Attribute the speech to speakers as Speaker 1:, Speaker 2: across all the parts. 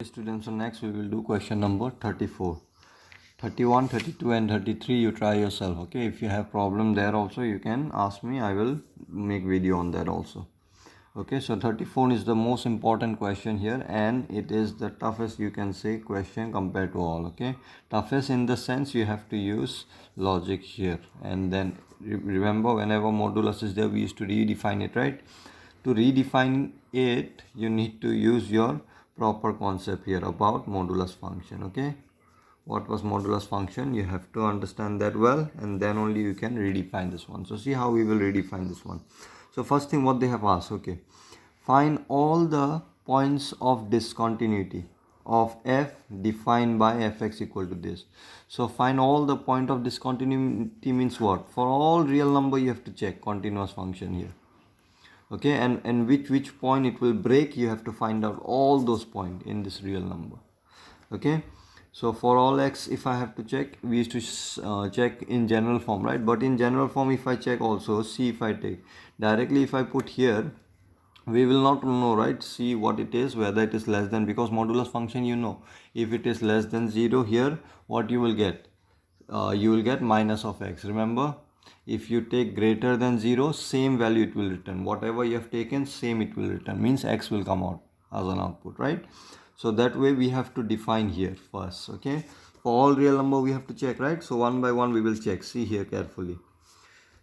Speaker 1: Students, so next we will do question number 34. 31, 32 and 33 you try yourself. Okay, if you have problem there also you can ask me. I will make video on that also. Okay, so 34 is the most important question here, and it is the toughest, you can say, question compared to all. Okay, toughest in the sense you have to use logic here, and then remember, whenever modulus is there we used to redefine it, right? To redefine it you need to use your proper concept here about modulus function. Okay, what was modulus function, you have to understand that well, and then only you can redefine this one. So see how we will redefine this one. So first thing what they have asked, okay, find all the points of discontinuity of f defined by fx equal to this. So find all the point of discontinuity means what? For all real number you have to check continuous function here. Okay, and which point it will break, you have to find out all those points in this real number. Okay, so for all x, if I have to check, we used to check in general form, right? But in general form, if I check also, see, if I take directly, if I put here, we will not know, right? See what it is, whether it is less than, because modulus function, you know, if it is less than 0 here, what you will get? You will get minus of x. Remember, if you take greater than 0, same value it will return. Whatever you have taken, same it will return. Means x will come out as an output, right? So that way we have to define here first. Okay, for all real number we have to check, right? So one by one we will check. See here carefully.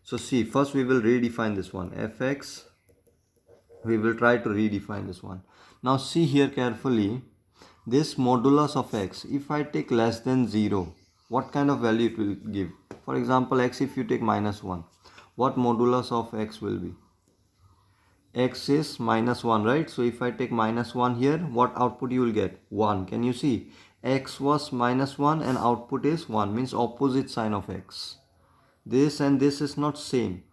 Speaker 1: So see, first we will redefine this one, fx. We will try to redefine this one. Now see here carefully, this modulus of x, if I take less than 0, what kind of value it will give? For example, x, if you take minus 1, what modulus of x will be? X is minus 1, right? So if I take minus 1 here, what output you will get? 1. Can you see? X was minus 1 and output is 1, means opposite sign of x. This and this is not same.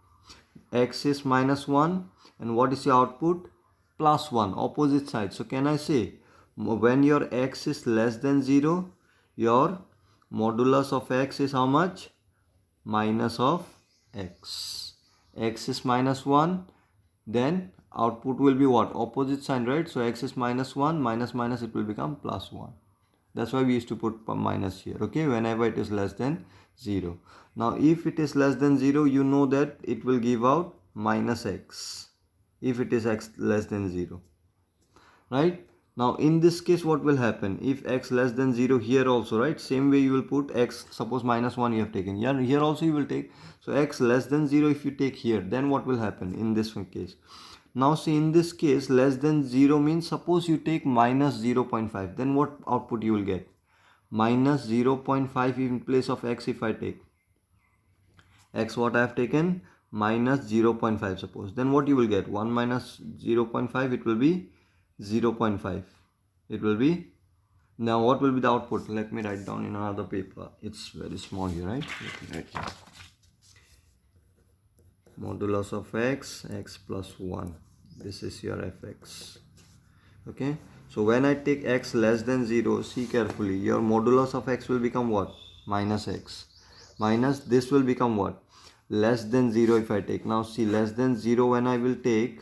Speaker 1: X is minus 1 and what is your output? Plus 1, opposite side. So can I say, when your x is less than 0, your modulus of x is how much? Minus of x. X is minus 1, then output will be what? Opposite sign, right? So x is minus 1, minus minus, it will become plus 1. That's why we used to put minus here, okay, whenever it is less than 0. Now if it is less than 0, you know that it will give out minus x if it is x less than 0, right? Now in this case what will happen? If x less than 0 here also, right, same way you will put x, suppose minus 1 you have taken, yeah, here also you will take. So x less than 0 if you take here, then what will happen in this case? Now see, in this case less than 0 means, suppose you take minus 0.5, then what output you will get? Minus 0.5 in place of x. If I take x, what I have taken, minus 0.5 suppose, then what you will get? 1 minus 0.5, it will be 0.5. It will be, now what will be the output? Let me write down in another paper, it's very small here, right? Let me write here. Modulus of x, x plus 1, this is your fx. Okay, so when I take x less than 0, see carefully, your modulus of x will become what? Minus x. Minus this will become what? Less than 0 if I take. Now see, less than 0 when I will take,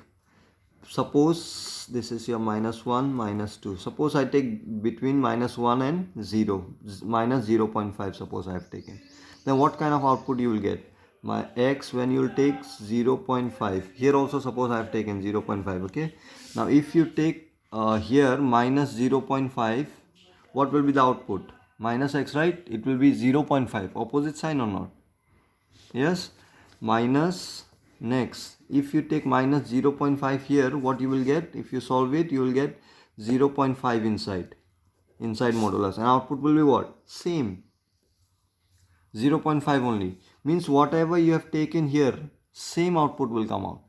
Speaker 1: suppose this is your minus 1, minus 2. Suppose I take between minus 1 and 0, minus 0.5 suppose I have taken. Then what kind of output you will get? My x, when you will take 0.5, here also suppose I have taken 0.5, okay. Now if you take here minus 0.5, what will be the output? Minus x, right? It will be 0.5, opposite sign or not? Yes, minus. Next, if you take minus 0.5 here, what you will get? If you solve it, you will get 0.5 inside modulus, and output will be what? Same, 0.5 only. Means whatever you have taken here, same output will come out.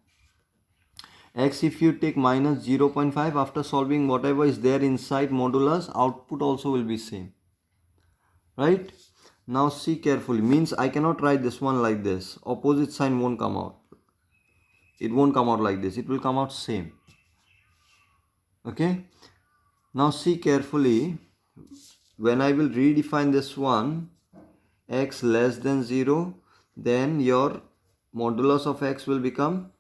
Speaker 1: X, if you take minus 0.5, after solving whatever is there inside modulus, output also will be same, right? Now see carefully, means I cannot write this one like this, opposite sign won't come out. It won't come out like this, it will come out same. Okay, now see carefully, when I will redefine this one, x less than 0, then your modulus of x will become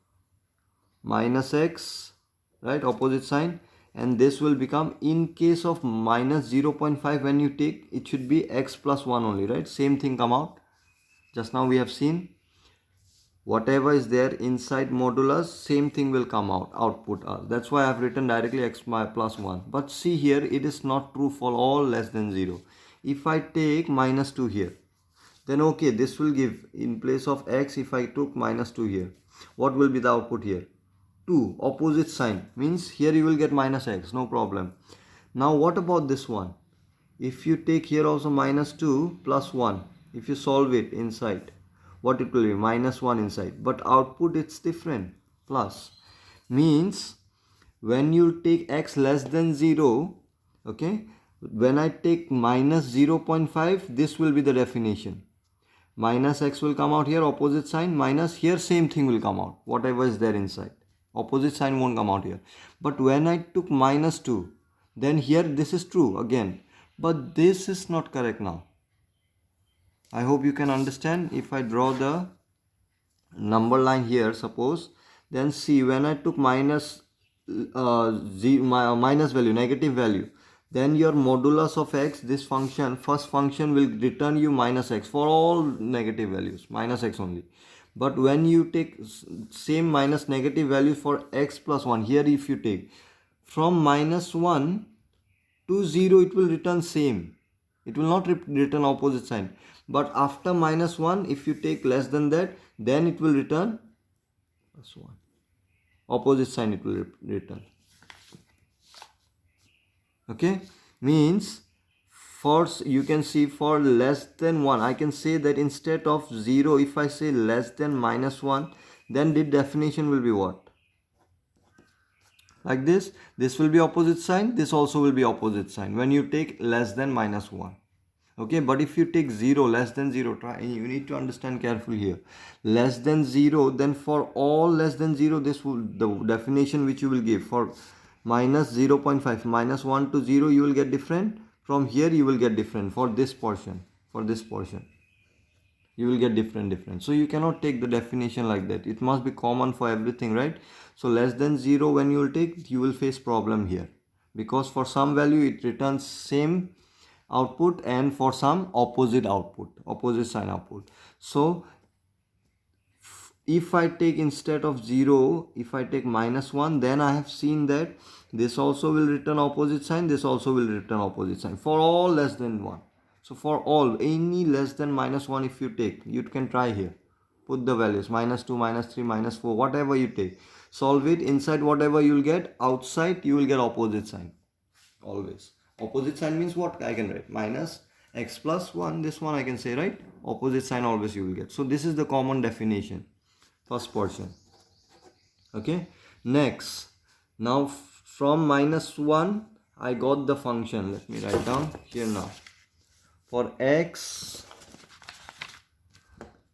Speaker 1: minus x, right, opposite sign. and this will become, in case of minus 0.5, when you take, it should be x plus 1 only, right? Same thing come out. Just now we have seen whatever is there inside modulus, same thing will come out, output. That's why I have written directly x plus 1. But see here, it is not true for all less than 0. If I take minus 2 here, then okay, this will give, in place of x, if I took minus 2 here, what will be the output here? 2, opposite sign, means here you will get minus x, no problem. Now what about this one? If you take here also minus 2 plus 1, if you solve it inside, what it will be? Minus 1 inside, but output it's different, plus. Means when you take x less than 0, okay, when I take minus 0.5, this will be the definition. Minus x will come out here, opposite sign, minus here, same thing will come out, whatever is there inside. Opposite sign won't come out here. But when I took minus 2, then here this is true again, but this is not correct now. I hope you can understand. If I draw the number line here, suppose, then see, when I took minus minus value, negative value, then your modulus of x, this function, first function will return you minus x for all negative values, minus x only. But when you take same minus negative value for x plus 1, here if you take from minus 1 to 0, it will return same. It will not return opposite sign. But after minus 1, if you take less than that, then it will return plus 1. Opposite sign it will return. Okay, means for, you can see, for less than 1, I can say that instead of 0, if I say less than minus 1, then the definition will be what? Like this. This will be opposite sign, this also will be opposite sign when you take less than minus 1. Okay, but if you take 0, less than 0, try, you need to understand carefully here. Less than 0, then for all less than 0, this will, the definition which you will give for minus 0.5, minus 1 to 0, you will get different. From here you will get different. For this portion, you will get different. So you cannot take the definition like that. It must be common for everything, right? So less than 0, when you will take, you will face problem here, because for some value it returns same output, and for some opposite output, opposite sign output. So if I take, instead of 0, if I take minus 1, then I have seen that this also will return opposite sign, this also will return opposite sign for all less than 1. So for all, any less than minus 1, if you take, you can try here, put the values minus 2, minus 3, minus 4, whatever you take, solve it, inside whatever you will get, outside you will get opposite sign. Always opposite sign means what? I can write minus x plus 1, this one I can say, right? Opposite sign always you will get. So this is the common definition, first portion. Okay, next, now from minus 1 I got the function. Let me write down here now. For x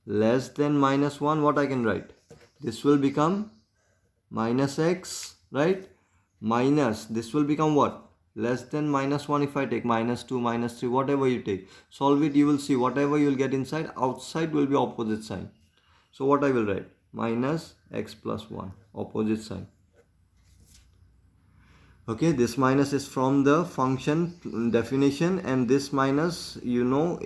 Speaker 1: less than minus 1, what I can write? This will become minus x, right? Minus, this will become what? Less than minus 1, if I take minus 2, minus 3, whatever you take, solve it, you will see whatever you will get inside, outside will be opposite sign. So what I will write? Minus x plus 1, opposite sign. Okay, this minus is from the function definition, and this minus, you know,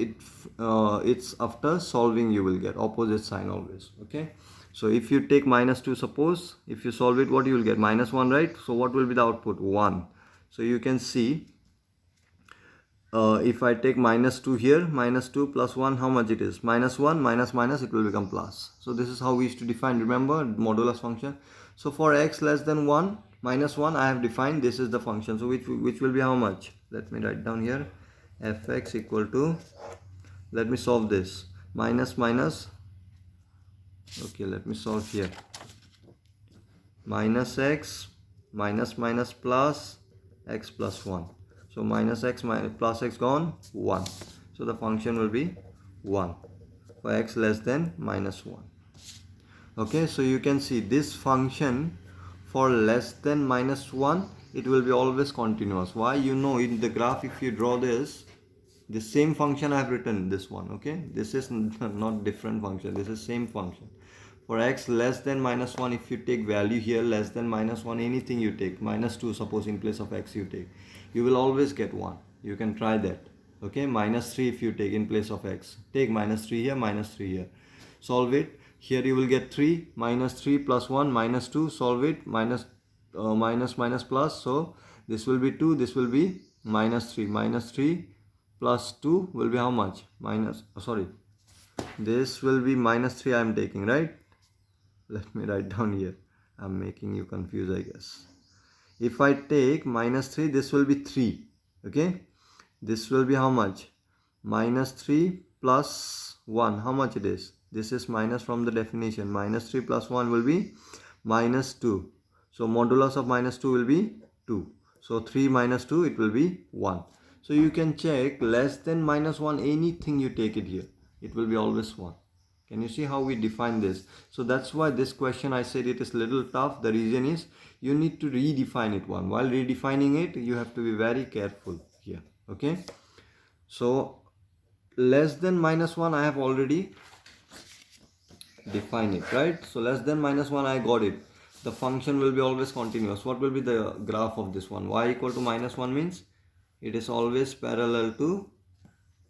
Speaker 1: it's after solving you will get opposite sign always. Okay, so if you take minus 2, suppose, if you solve it, what you will get? Minus 1, right? So what will be the output? 1. So you can see, if I take minus 2 here, minus 2 plus 1, how much it is? Minus 1, minus minus, it will become plus. So this is how we used to define, remember, modulus function. So for x less than 1, minus 1, I have defined, this is the function. So which will be how much? Let me write down here, fx equal to, let me solve this, minus minus, okay, let me solve here, minus x, minus minus plus x plus 1. So minus x minus plus x gone, 1. So the function will be 1 for x less than minus 1. Okay, so you can see this function for less than minus 1, it will be always continuous. Why? You know, in the graph, if you draw this, the same function I have written, this one. Okay, this is not different function, this is same function. For x less than minus 1, if you take value here less than minus 1, anything you take, minus 2 suppose in place of x you take, you will always get 1. You can try that. Okay, minus 3 if you take in place of x, take minus 3 here, minus 3 here, solve it. Here you will get 3, minus 3 plus 1, minus 2, solve it, minus plus, so this will be 2, this will be minus 3, minus 3 plus 2 will be how much? This will be minus 3 I am taking, right? Let me write down here. I am making you confused, I guess. If I take minus 3, this will be 3. Okay. This will be how much? Minus 3 plus 1. How much it is? This is minus from the definition. Minus 3 plus 1 will be minus 2. So modulus of minus 2 will be 2. So 3 minus 2, it will be 1. So you can check less than minus 1, anything you take it here, it will be always 1. Can you see how we define this? So that's why this question I said it is little tough. The reason is you need to redefine it one. While redefining it, you have to be very careful here. Okay. So less than minus 1 I have already defined it, right? So less than minus 1 I got it. The function will be always continuous. What will be the graph of this one? Y equal to minus 1 means it is always parallel to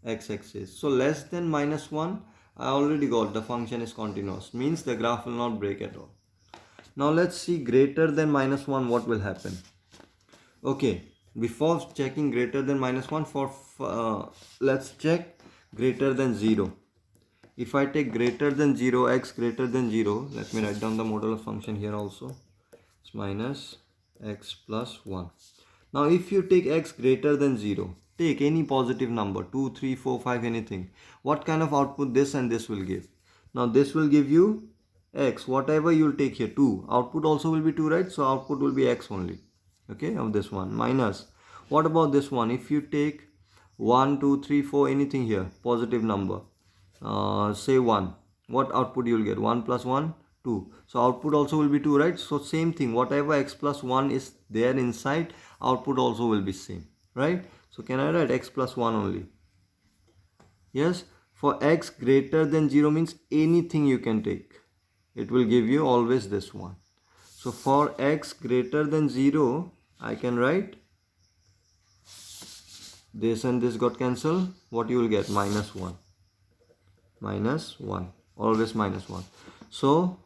Speaker 1: x-axis. So less than minus 1 I already got, the function is continuous, means the graph will not break at all. Now let's see greater than minus 1 what will happen. Okay, before checking greater than minus 1, let's check greater than 0. If I take greater than 0, x greater than 0, let me write down the modular function here also. It's minus x plus 1. Now if you take x greater than 0, take any positive number, 2, 3, 4, 5, anything. What kind of output this and this will give? Now this will give you x, whatever you will take here, 2. Output also will be 2, right? So output will be x only. Okay, of this one. Minus, what about this one? If you take 1, 2, 3, 4, anything here, positive number, say 1. What output you will get? 1 plus 1, 2. So output also will be 2, right? So same thing, whatever x plus 1 is there inside, output also will be same, right? So can I write x plus 1 only? Yes, for x greater than 0 means anything you can take. It will give you always this one. So for x greater than 0, I can write this and this got cancelled. What you will get? Minus 1. Minus 1. Always minus 1. So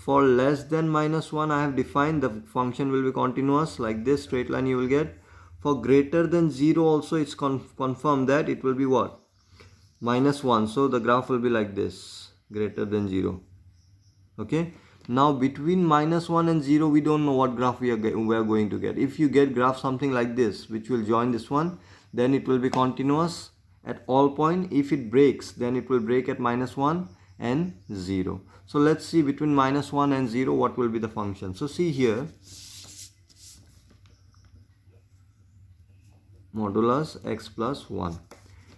Speaker 1: for less than minus 1, I have defined the function will be continuous like this straight line you will get. For greater than 0 also it's confirmed that it will be what? Minus 1. So the graph will be like this, greater than 0. Okay. Now between minus 1 and 0 we don't know what graph we are going to get. If you get graph something like this which will join this one, then it will be continuous at all point. If it breaks, then it will break at minus 1 and 0. So let's see between minus 1 and 0 what will be the function. So see here, modulus x plus 1.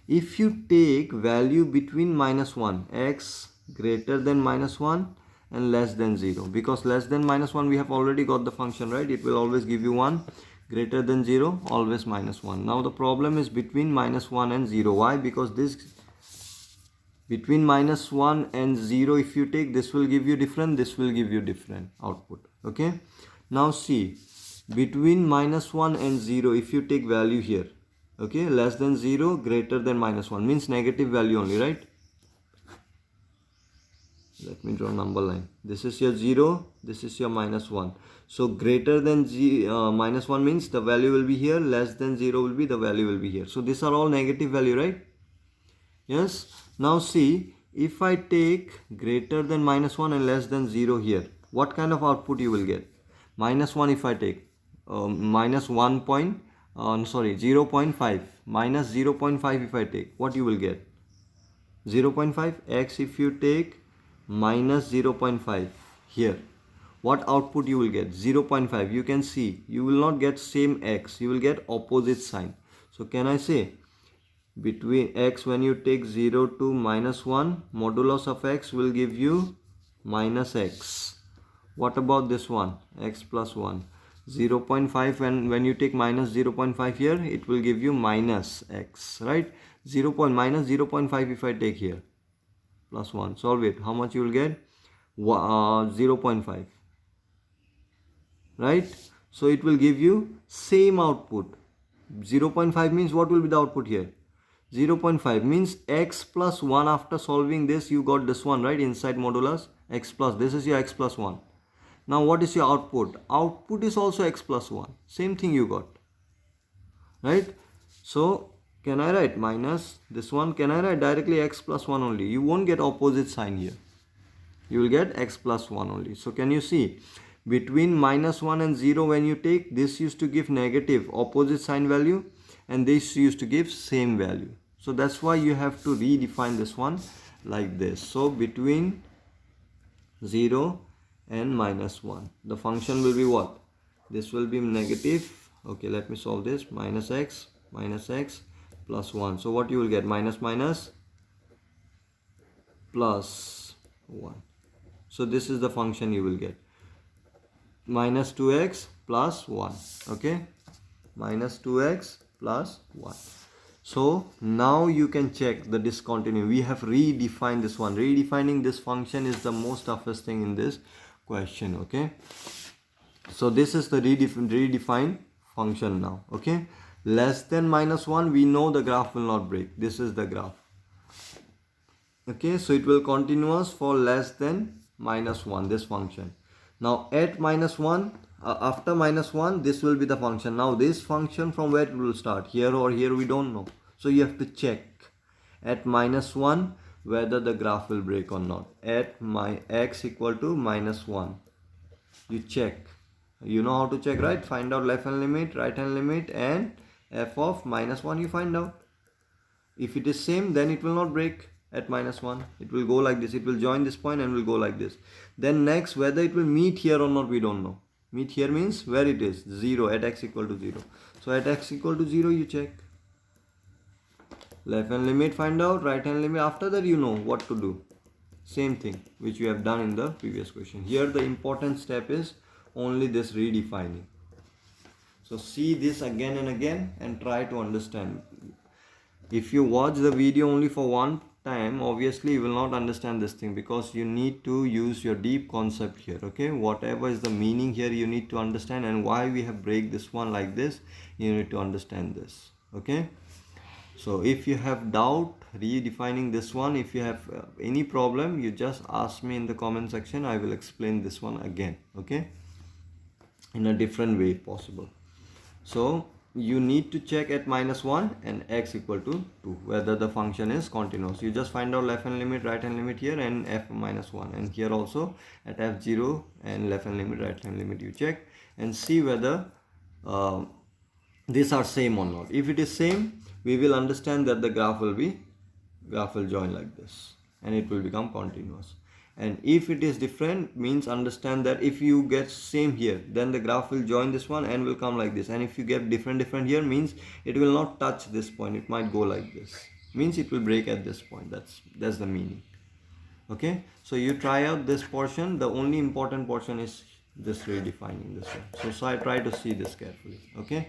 Speaker 1: If you take value between minus 1, x greater than minus 1 and less than 0, because less than minus 1 we have already got the function, right? It will always give you 1. Greater than 0, always minus 1. Now the problem is between minus 1 and 0. Why? Because this between minus 1 and 0 if you take, this will give you different, this will give you different output. Okay. Now see, between minus 1 and 0 if you take value here, okay, less than 0, greater than minus 1 means negative value only, right? Let me draw a number line. This is your 0, this is your minus 1. So greater than minus 1 means the value will be here, less than 0 will be the value will be here. So these are all negative value, right? Yes. Now see, if I take greater than minus 1 and less than 0 here, what kind of output you will get? Minus 1 if I take, minus 0.5, minus 0.5 if I take, what you will get? 0.5. X if you take minus 0.5 here, what output you will get? 0.5. You can see you will not get same x, you will get opposite sign. So can I say between x, when you take 0 to minus 1, modulus of x will give you minus x. What about this one? X plus 1. 0.5, and when you take minus 0.5 here, it will give you minus x, right? Minus 0.5 if I take here, plus 1. Solve it. How much you will get? 0.5, right? So it will give you same output. 0.5 means what will be the output here? 0.5 means x plus 1. After solving this, you got this one, right? Inside modulus x plus, this is your x plus 1. Now what is your output? Output is also x plus 1. Same thing you got, right? So can I write minus this one? Can I write directly x plus 1 only? You won't get opposite sign here. You will get x plus 1 only. So can you see between minus 1 and 0, when you take this, used to give negative opposite sign value, and this used to give same value. So that's why you have to redefine this one like this. So between 0 and minus 1, the function will be what? This will be negative. Okay, let me solve this. Minus x plus 1. So what you will get? Minus minus plus 1. So this is the function you will get. Minus 2x plus 1. Okay, minus 2x plus 1. So now you can check the discontinuity. We have redefined this one. Redefining this function is the most toughest thing in this question. Okay, so this is the redefined function now. Okay, less than minus 1, we know the graph will not break. This is the graph. Okay, so it will continuous for less than minus 1, this function. Now at minus 1, after minus 1, this will be the function. Now this function, from where it will start, here or here, we don't know. So you have to check at minus 1 whether the graph will break or not. At my x equal to minus 1, you check. You know how to check, right? Find out left hand limit, right hand limit, and f of minus 1 you find out. If it is same, then it will not break at minus 1. It will go like this. It will join this point and will go like this. Then next, whether it will meet here or not, we don't know. Meet here means where it is, 0, at x equal to 0. So at x equal to 0, you check. Left hand limit find out, right hand limit. After that, you know what to do. Same thing which you have done in the previous question. Here the important step is only this redefining. So see this again and again and try to understand. If you watch the video only for one time, obviously you will not understand this thing, because you need to use your deep concept here. Okay, whatever is the meaning here, you need to understand, and why we have break this one like this, you need to understand this. Okay, so if you have doubt redefining this one, if you have any problem, you just ask me in the comment section. I will explain this one again, okay, in a different way if possible. So you need to check at minus 1 and x equal to 2 whether the function is continuous. You just find out left hand limit, right hand limit here, and f minus 1, and here also at f0 and left hand limit, right hand limit, you check and see whether these are same or not. If it is same, we will understand that the graph will join like this and it will become continuous. And if it is different, means understand that if you get same here, then the graph will join this one and will come like this. And if you get different here, means it will not touch this point, it might go like this, means it will break at this point. That's the meaning. Okay, so you try out this portion. The only important portion is this redefining this one. So I try to see this carefully. Okay,